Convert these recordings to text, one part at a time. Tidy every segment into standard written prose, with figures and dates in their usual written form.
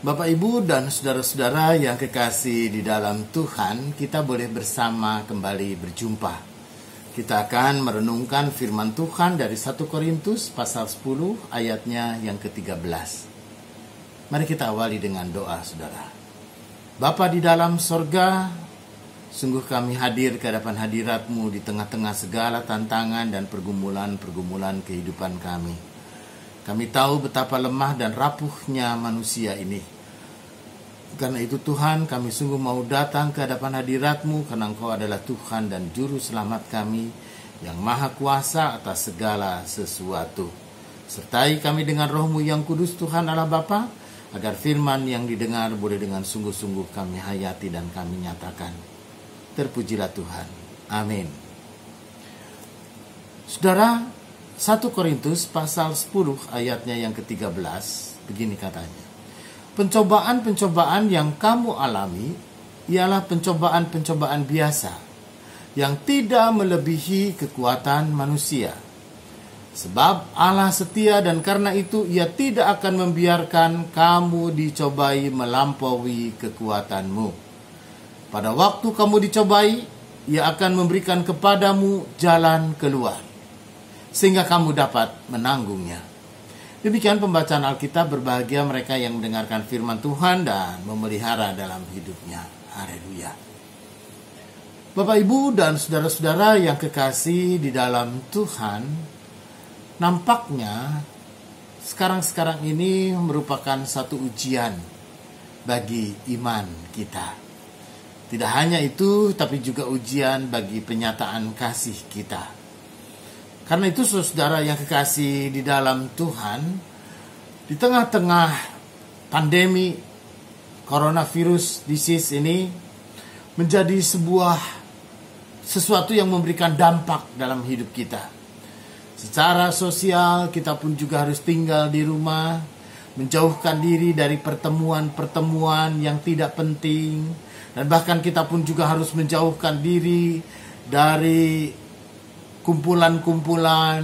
Bapak, Ibu, dan saudara-saudara yang kekasih di dalam Tuhan, kita boleh bersama kembali berjumpa. Kita akan merenungkan firman Tuhan dari 1 Korintus pasal 10 ayatnya yang ke-13. Mari kita awali dengan doa, saudara. Bapa di dalam sorga, sungguh kami hadir ke hadapan hadirat-Mu di tengah-tengah segala tantangan dan pergumulan-pergumulan kehidupan kami. Kami tahu betapa lemah dan rapuhnya manusia ini. Karena itu Tuhan, kami sungguh mau datang ke hadapan hadirat-Mu karena Engkau adalah Tuhan dan Juru Selamat kami yang Maha Kuasa atas segala sesuatu. Sertai kami dengan Roh-Mu yang kudus, Tuhan Allah Bapa, agar firman yang didengar boleh dengan sungguh-sungguh kami hayati dan kami nyatakan. Terpujilah Tuhan. Amin. Saudara, 1 Korintus pasal 10 ayatnya yang ke-13, begini katanya. Pencobaan-pencobaan yang kamu alami ialah pencobaan-pencobaan biasa yang tidak melebihi kekuatan manusia. Sebab Allah setia dan karena itu Ia tidak akan membiarkan kamu dicobai melampaui kekuatanmu. Pada waktu kamu dicobai, Ia akan memberikan kepadamu jalan keluar, sehingga kamu dapat menanggungnya. Demikian pembacaan Alkitab. Berbahagia mereka yang mendengarkan firman Tuhan dan memelihara dalam hidupnya. Haleluya. Bapak, Ibu, dan saudara-saudara yang kekasih di dalam Tuhan, nampaknya sekarang ini merupakan satu ujian bagi iman kita. Tidak hanya itu, tapi juga ujian bagi penyataan kasih kita. Karena itu saudara yang kekasih di dalam Tuhan, di tengah-tengah pandemi coronavirus disease ini menjadi sesuatu yang memberikan dampak dalam hidup kita. Secara sosial kita pun juga harus tinggal di rumah, menjauhkan diri dari pertemuan-pertemuan yang tidak penting, dan bahkan kita pun juga harus menjauhkan diri dari kumpulan-kumpulan.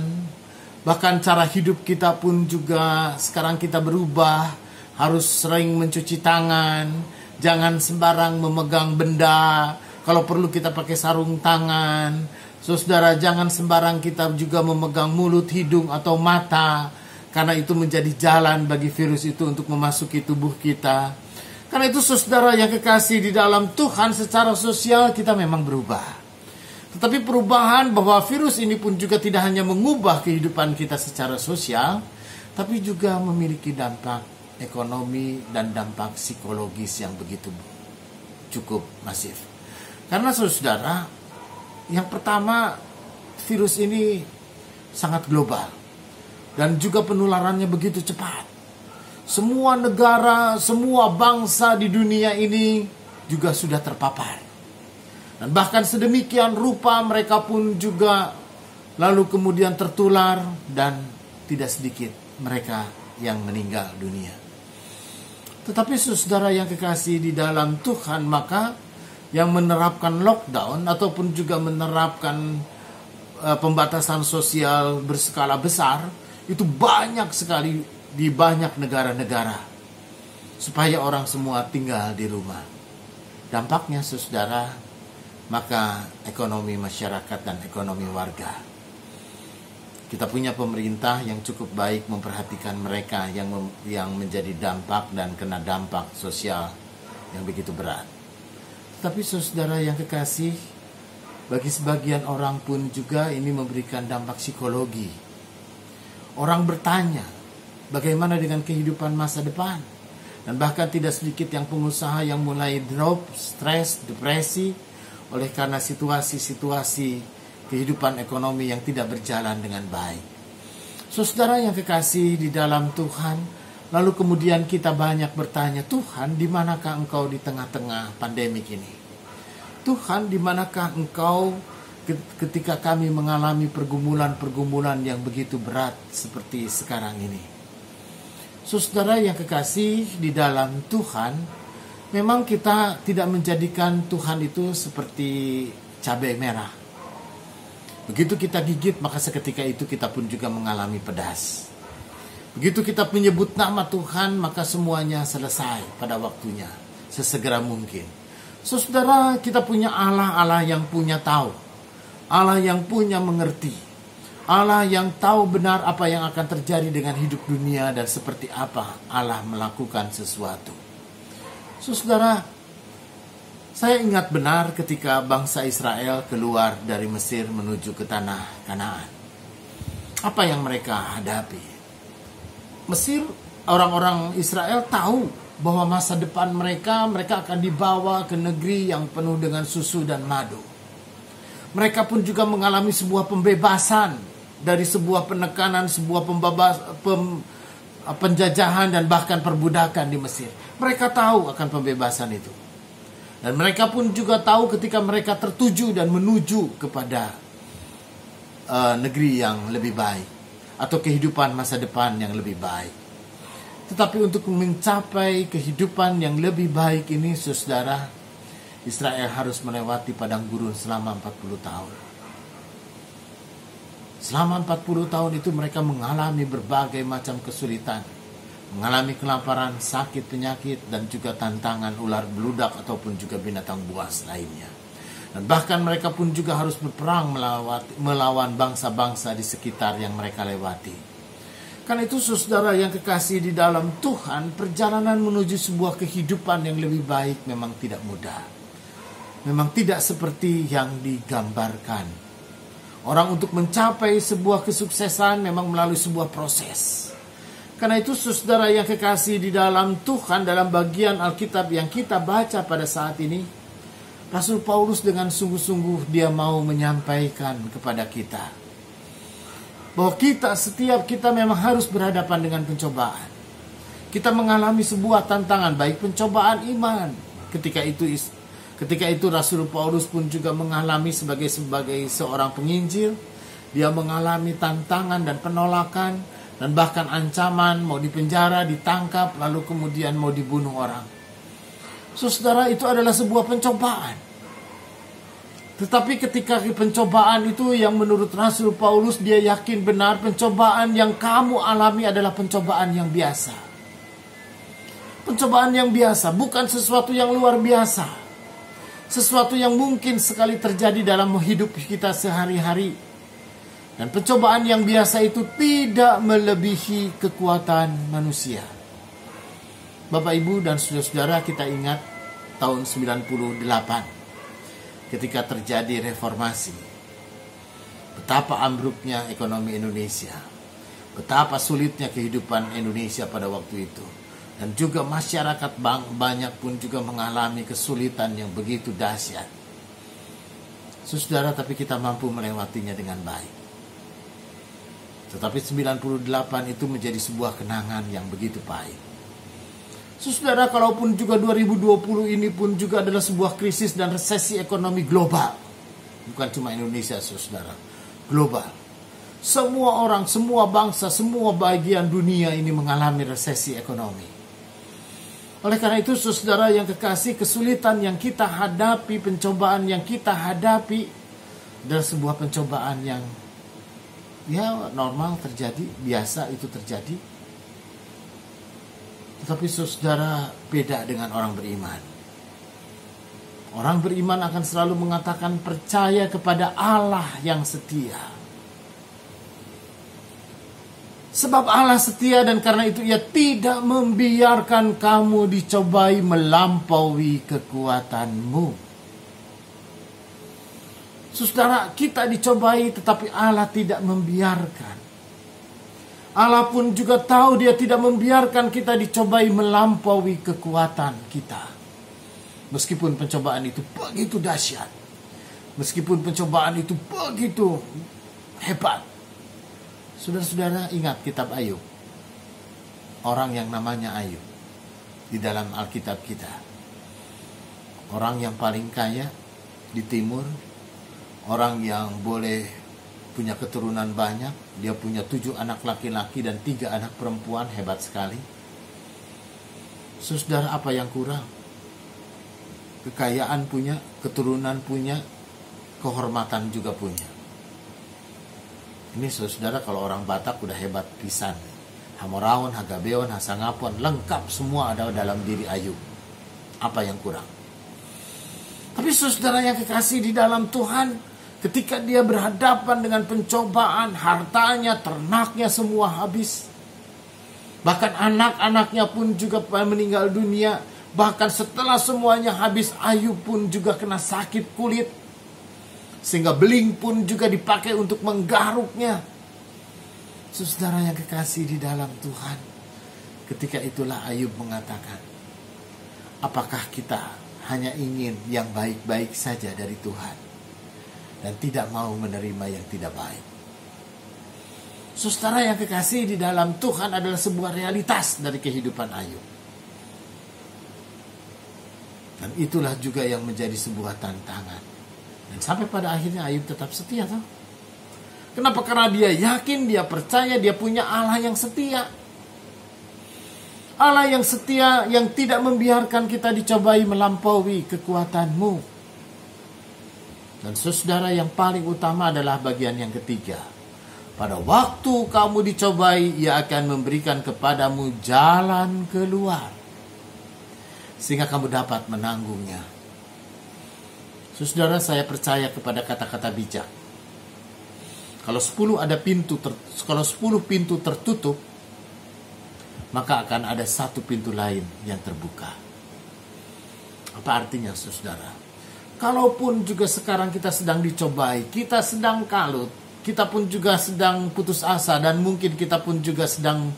Bahkan cara hidup kita pun juga sekarang kita berubah, harus sering mencuci tangan, jangan sembarang memegang benda, kalau perlu kita pakai sarung tangan. Saudara, jangan sembarang kita juga memegang mulut, hidung atau mata, karena itu menjadi jalan bagi virus itu untuk memasuki tubuh kita. Karena itu saudara yang kekasih di dalam Tuhan, secara sosial kita memang berubah. Tetapi perubahan bahwa virus ini pun juga tidak hanya mengubah kehidupan kita secara sosial, tapi juga memiliki dampak ekonomi dan dampak psikologis yang begitu cukup masif. Karena saudara, yang pertama, virus ini sangat global dan juga penularannya begitu cepat. Semua negara, semua bangsa di dunia ini juga sudah terpapar. Dan bahkan sedemikian rupa mereka pun juga lalu kemudian tertular dan tidak sedikit mereka yang meninggal dunia. Tetapi saudara yang kekasih di dalam Tuhan, maka yang menerapkan lockdown ataupun juga menerapkan pembatasan sosial berskala besar itu banyak sekali di banyak negara-negara, supaya orang semua tinggal di rumah. Dampaknya saudara, maka ekonomi masyarakat dan ekonomi warga. Kita punya pemerintah yang cukup baik memperhatikan mereka yang menjadi dampak dan kena dampak sosial yang begitu berat. Tapi saudara yang kekasih, bagi sebagian orang pun juga ini memberikan dampak psikologi. Orang bertanya, bagaimana dengan kehidupan masa depan? Dan bahkan tidak sedikit yang pengusaha yang mulai drop, stres, depresi, oleh karena situasi-situasi kehidupan ekonomi yang tidak berjalan dengan baik. Saudara yang kekasih di dalam Tuhan, lalu kemudian kita banyak bertanya, Tuhan, di manakah Engkau di tengah-tengah pandemik ini? Tuhan, di manakah Engkau ketika kami mengalami pergumulan-pergumulan yang begitu berat seperti sekarang ini? Saudara yang kekasih di dalam Tuhan, memang kita tidak menjadikan Tuhan itu seperti cabai merah. Begitu kita gigit, maka seketika itu kita pun juga mengalami pedas. Begitu kita menyebut nama Tuhan, maka semuanya selesai pada waktunya, sesegera mungkin. Saudara, kita punya Allah yang punya tahu, Allah yang punya mengerti, Allah yang tahu benar apa yang akan terjadi dengan hidup dunia dan seperti apa Allah melakukan sesuatu. Saudara, saya ingat benar ketika bangsa Israel keluar dari Mesir menuju ke tanah Kanaan. Apa yang mereka hadapi? Mesir, orang-orang Israel tahu bahwa masa depan mereka akan dibawa ke negeri yang penuh dengan susu dan madu. Mereka pun juga mengalami sebuah pembebasan dari sebuah penekanan, sebuah penjajahan dan bahkan perbudakan di Mesir. Mereka tahu akan pembebasan itu. Dan mereka pun juga tahu ketika mereka tertuju dan menuju kepada negeri yang lebih baik, atau kehidupan masa depan yang lebih baik. Tetapi untuk mencapai kehidupan yang lebih baik ini, saudara, Israel harus melewati padang gurun selama 40 tahun. Selama 40 tahun itu mereka mengalami berbagai macam kesulitan, mengalami kelaparan, sakit, penyakit, dan juga tantangan ular beludak ataupun juga binatang buas lainnya. Dan bahkan mereka pun juga harus berperang melawan bangsa-bangsa di sekitar yang mereka lewati. Karena itu saudara yang kekasih di dalam Tuhan, perjalanan menuju sebuah kehidupan yang lebih baik memang tidak mudah. Memang tidak seperti yang digambarkan. Orang untuk mencapai sebuah kesuksesan memang melalui sebuah proses. Karena itu saudara yang kekasih di dalam Tuhan, dalam bagian Alkitab yang kita baca pada saat ini, Rasul Paulus dengan sungguh-sungguh dia mau menyampaikan kepada kita bahwa setiap kita memang harus berhadapan dengan pencobaan. Kita mengalami sebuah tantangan, baik pencobaan iman. Ketika itu Rasul Paulus pun juga mengalami sebagai seorang penginjil. Dia mengalami tantangan dan penolakan dan bahkan ancaman, mau dipenjara, ditangkap, lalu kemudian mau dibunuh orang. Saudara, itu adalah sebuah pencobaan. Tetapi ketika pencobaan itu yang menurut Rasul Paulus, dia yakin benar pencobaan yang kamu alami adalah pencobaan yang biasa. Pencobaan yang biasa, bukan sesuatu yang luar biasa. Sesuatu yang mungkin sekali terjadi dalam hidup kita sehari-hari. Dan pencobaan yang biasa itu tidak melebihi kekuatan manusia. Bapak, Ibu, dan saudara-saudara, kita ingat tahun 98 ketika terjadi reformasi. Betapa ambruknya ekonomi Indonesia. Betapa sulitnya kehidupan Indonesia pada waktu itu. Dan juga masyarakat banyak pun juga mengalami kesulitan yang begitu dahsyat. Saudara, tapi kita mampu melewatinya dengan baik. Tetapi 98 itu menjadi sebuah kenangan yang begitu pahit. Saudara, kalaupun juga 2020 ini pun juga adalah sebuah krisis dan resesi ekonomi global. Bukan cuma Indonesia, saudara. Global. Semua orang, semua bangsa, semua bagian dunia ini mengalami resesi ekonomi. Oleh karena itu, saudara yang kekasih, kesulitan yang kita hadapi, pencobaan yang kita hadapi adalah sebuah pencobaan yang normal terjadi, biasa itu terjadi. Tetapi saudara, beda dengan orang beriman. Orang beriman akan selalu mengatakan percaya kepada Allah yang setia. Sebab Allah setia dan karena itu Ia tidak membiarkan kamu dicobai melampaui kekuatanmu. Saudara, kita dicobai tetapi Allah tidak membiarkan. Allah pun juga tahu Dia tidak membiarkan kita dicobai melampaui kekuatan kita. Meskipun pencobaan itu begitu dahsyat. Meskipun pencobaan itu begitu hebat. Saudara-saudara, ingat kitab Ayub. Orang yang namanya Ayub di dalam Alkitab kita. Orang yang paling kaya di timur. Orang yang boleh punya keturunan banyak. Dia punya 7 anak laki-laki dan 3 anak perempuan. Hebat sekali. Saudara, apa yang kurang? Kekayaan punya, keturunan punya, kehormatan juga punya. Ini saudara, kalau orang Batak udah hebat pisan. Hamoraon, Hagabeon, Hasangapon, lengkap semua ada dalam diri Ayub. Apa yang kurang? Tapi saudara yang kekasih di dalam Tuhan, ketika dia berhadapan dengan pencobaan, hartanya, ternaknya semua habis. Bahkan anak-anaknya pun juga meninggal dunia. Bahkan setelah semuanya habis, Ayub pun juga kena sakit kulit. Sehingga beling pun juga dipakai untuk menggaruknya. Saudara yang kekasih di dalam Tuhan, ketika itulah Ayub mengatakan, apakah kita hanya ingin yang baik-baik saja dari Tuhan dan tidak mau menerima yang tidak baik? Saudara yang kekasih di dalam Tuhan adalah sebuah realitas dari kehidupan Ayub. Dan itulah juga yang menjadi sebuah tantangan. Dan sampai pada akhirnya Ayub tetap setia. Kenapa? Karena dia yakin, dia percaya, dia punya Allah yang setia. Allah yang setia, yang tidak membiarkan kita dicobai melampaui kekuatanmu. Dan saudara, yang paling utama adalah bagian yang ketiga. Pada waktu kamu dicobai, Ia akan memberikan kepadamu jalan keluar, sehingga kamu dapat menanggungnya. Saudara, saya percaya kepada kata-kata bijak. Kalau 10 pintu tertutup, maka akan ada satu pintu lain yang terbuka. Apa artinya, saudara? Kalaupun juga sekarang kita sedang dicobai, kita sedang kalut, kita pun juga sedang putus asa, dan mungkin kita pun juga sedang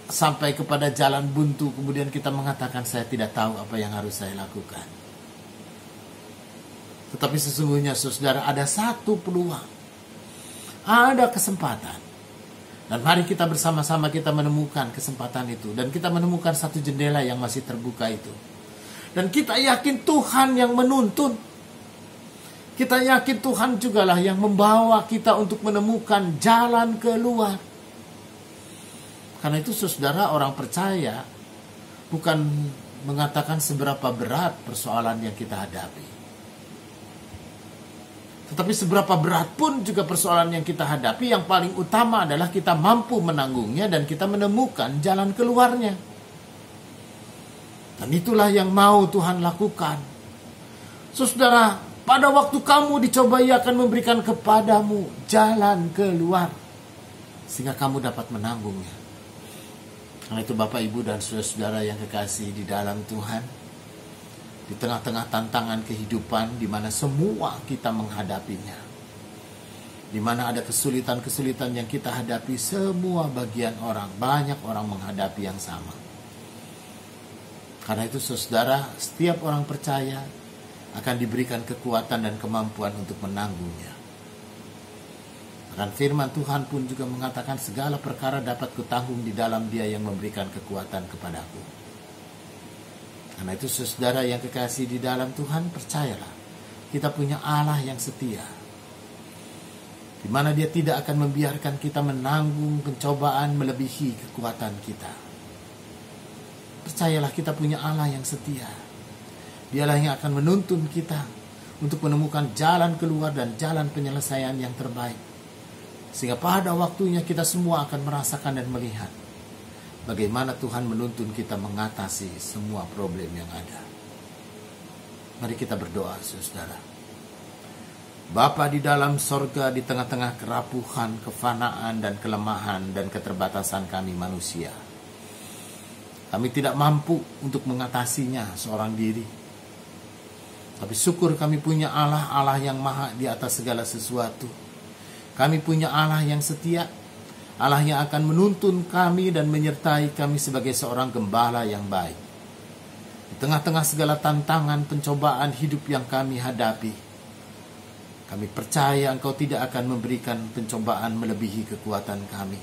sampai kepada jalan buntu, kemudian kita mengatakan, saya tidak tahu apa yang harus saya lakukan. Tetapi sesungguhnya, saudara, ada satu peluang, ada kesempatan. Dan mari kita bersama-sama kita menemukan kesempatan itu. Dan kita menemukan satu jendela yang masih terbuka itu. Dan kita yakin Tuhan yang menuntun. Kita yakin Tuhan jugalah yang membawa kita untuk menemukan jalan keluar. Karena itu, saudara, orang percaya bukan mengatakan seberapa berat persoalan yang kita hadapi. Tetapi seberapa berat pun juga persoalan yang kita hadapi, yang paling utama adalah kita mampu menanggungnya dan kita menemukan jalan keluarnya. Dan itulah yang mau Tuhan lakukan. Saudara, pada waktu kamu dicobai, Ia akan memberikan kepadamu jalan keluar, sehingga kamu dapat menanggungnya. Karena itu Bapak, Ibu, dan saudara-saudara yang kekasih di dalam Tuhan, di tengah-tengah tantangan kehidupan di mana semua kita menghadapinya, di mana ada kesulitan-kesulitan yang kita hadapi, semua bagian orang, banyak orang menghadapi yang sama. Karena itu, saudara, setiap orang percaya akan diberikan kekuatan dan kemampuan untuk menanggungnya. Dan firman Tuhan pun juga mengatakan, segala perkara dapat kutanggung di dalam Dia yang memberikan kekuatan kepadaku. Karena itu, saudara yang kekasih di dalam Tuhan, percayalah, kita punya Allah yang setia, di mana Dia tidak akan membiarkan kita menanggung pencobaan melebihi kekuatan kita. Percayalah, kita punya Allah yang setia. Dialah yang akan menuntun kita untuk menemukan jalan keluar dan jalan penyelesaian yang terbaik. Sehingga pada waktunya kita semua akan merasakan dan melihat bagaimana Tuhan menuntun kita mengatasi semua problem yang ada. Mari kita berdoa, saudara. Bapa di dalam sorga, di tengah-tengah kerapuhan, kefanaan, dan kelemahan, dan keterbatasan kami manusia, kami tidak mampu untuk mengatasinya seorang diri. Tapi syukur kami punya Allah, Allah yang maha di atas segala sesuatu. Kami punya Allah yang setia, Allah yang akan menuntun kami dan menyertai kami sebagai seorang gembala yang baik. Di tengah-tengah segala tantangan pencobaan hidup yang kami hadapi, kami percaya Engkau tidak akan memberikan pencobaan melebihi kekuatan kami.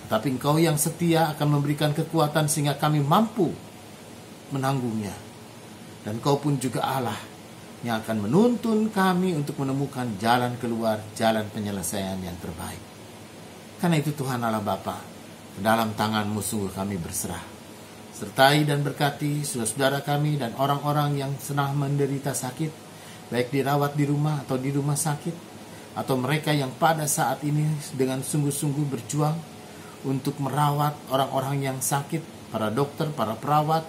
Tetapi Engkau yang setia akan memberikan kekuatan sehingga kami mampu menanggungnya. Dan Engkau pun juga Allah yang akan menuntun kami untuk menemukan jalan keluar, jalan penyelesaian yang terbaik. Karena itu Tuhan Allah Bapa, ke dalam tangan-Mu sungguh kami berserah. Sertai dan berkati saudara-saudara kami dan orang-orang yang sedang menderita sakit, baik dirawat di rumah atau di rumah sakit, atau mereka yang pada saat ini dengan sungguh-sungguh berjuang untuk merawat orang-orang yang sakit, para dokter, para perawat,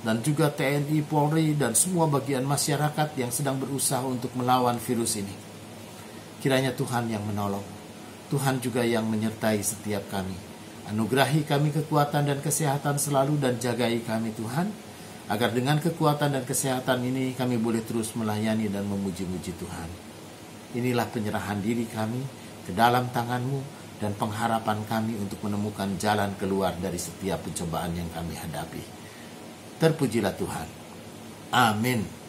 dan juga TNI, Polri, dan semua bagian masyarakat yang sedang berusaha untuk melawan virus ini. Kiranya Tuhan yang menolong, Tuhan juga yang menyertai setiap kami. Anugerahi kami kekuatan dan kesehatan selalu, dan jagai kami Tuhan, agar dengan kekuatan dan kesehatan ini kami boleh terus melayani dan memuji-muji Tuhan. Inilah penyerahan diri kami ke dalam tangan-Mu dan pengharapan kami untuk menemukan jalan keluar dari setiap pencobaan yang kami hadapi. Terpujilah Tuhan. Amin.